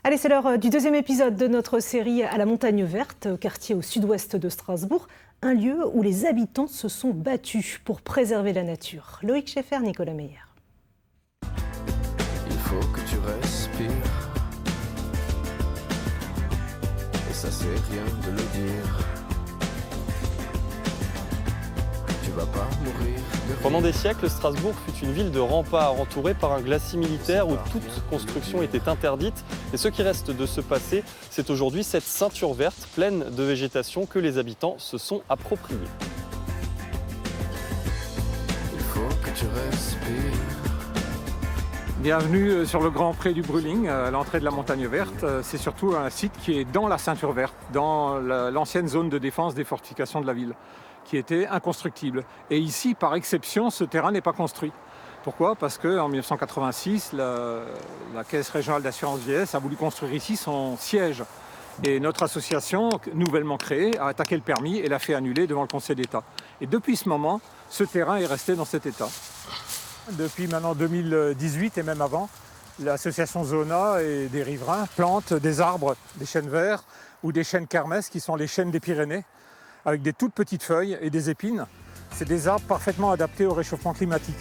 Allez, c'est l'heure du deuxième épisode de notre série à la Montagne Verte, quartier au sud-ouest de Strasbourg, un lieu où les habitants se sont battus pour préserver la nature. Loïc Scheffer, Nicolas Meyer. Il faut que tu respires. Et ça c'est rien de le dire. Tu vas pas mourir de rire. Pendant des siècles, Strasbourg fut une ville de remparts entourée par un glacis militaire où toute construction était interdite. Et ce qui reste de ce passé, c'est aujourd'hui cette ceinture verte pleine de végétation que les habitants se sont appropriés. Il faut que tu respires. Bienvenue sur le Grand Pré du Brühling, à l'entrée de la Montagne Verte. C'est surtout un site qui est dans la ceinture verte, dans l'ancienne zone de défense des fortifications de la ville, qui était inconstructible. Et ici, par exception, ce terrain n'est pas construit. Pourquoi ? Parce qu'en 1986, la Caisse régionale d'assurance vieillesse a voulu construire ici son siège. Et notre association, nouvellement créée, a attaqué le permis et l'a fait annuler devant le Conseil d'État. Et depuis ce moment, ce terrain est resté dans cet état. Depuis maintenant 2018 et même avant, l'association Zona et des riverains plantent des arbres, des chênes verts ou des chênes kermès qui sont les chênes des Pyrénées, avec des toutes petites feuilles et des épines. C'est des arbres parfaitement adaptés au réchauffement climatique.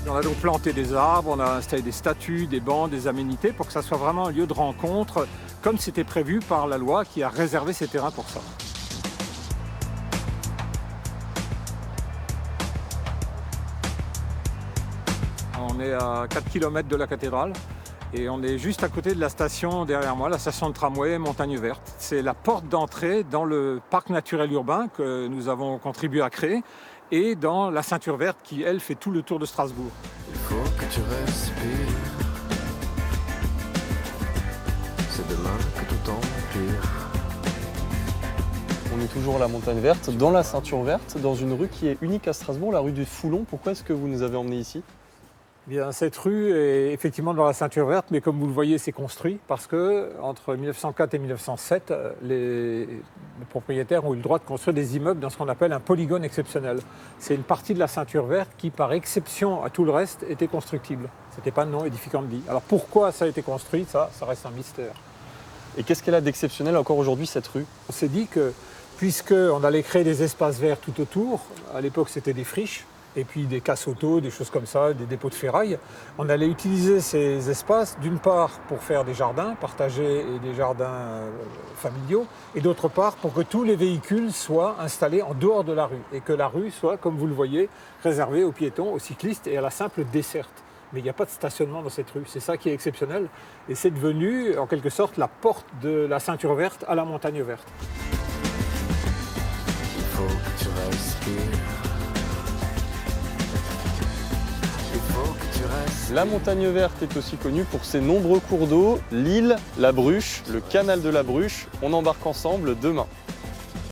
On a donc planté des arbres, on a installé des statues, des bancs, des aménités pour que ça soit vraiment un lieu de rencontre, comme c'était prévu par la loi qui a réservé ces terrains pour ça. On est à 4 km de la cathédrale et on est juste à côté de la station derrière moi, la station de tramway Montagne Verte. C'est la porte d'entrée dans le parc naturel urbain que nous avons contribué à créer et dans la ceinture verte qui, elle, fait tout le tour de Strasbourg. Il faut que tu respires. C'est demain que tout empire. On est toujours à la Montagne Verte, dans la ceinture verte, dans une rue qui est unique à Strasbourg, la rue du Foulon. Pourquoi est-ce que vous nous avez emmenés ici ? Bien, cette rue est effectivement dans la ceinture verte, mais comme vous le voyez, c'est construit parce que entre 1904 et 1907, les propriétaires ont eu le droit de construire des immeubles dans ce qu'on appelle un polygone exceptionnel. C'est une partie de la ceinture verte qui, par exception à tout le reste, était constructible. Ce n'était pas non édificant de vie. Alors pourquoi ça a été construit, ça reste un mystère. Et qu'est-ce qu'elle a d'exceptionnel encore aujourd'hui, cette rue ? On s'est dit que, puisqu'on allait créer des espaces verts tout autour, à l'époque c'était des friches, et puis des casses auto, des choses comme ça, des dépôts de ferraille. On allait utiliser ces espaces, d'une part pour faire des jardins partagés et des jardins familiaux, et d'autre part pour que tous les véhicules soient installés en dehors de la rue, et que la rue soit, comme vous le voyez, réservée aux piétons, aux cyclistes et à la simple desserte. Mais il n'y a pas de stationnement dans cette rue, c'est ça qui est exceptionnel, et c'est devenu en quelque sorte la porte de la ceinture verte à la Montagne Verte. Il faut que tu respires. La Montagne Verte est aussi connue pour ses nombreux cours d'eau, l'île, la Bruche, le canal de la Bruche. On embarque ensemble demain.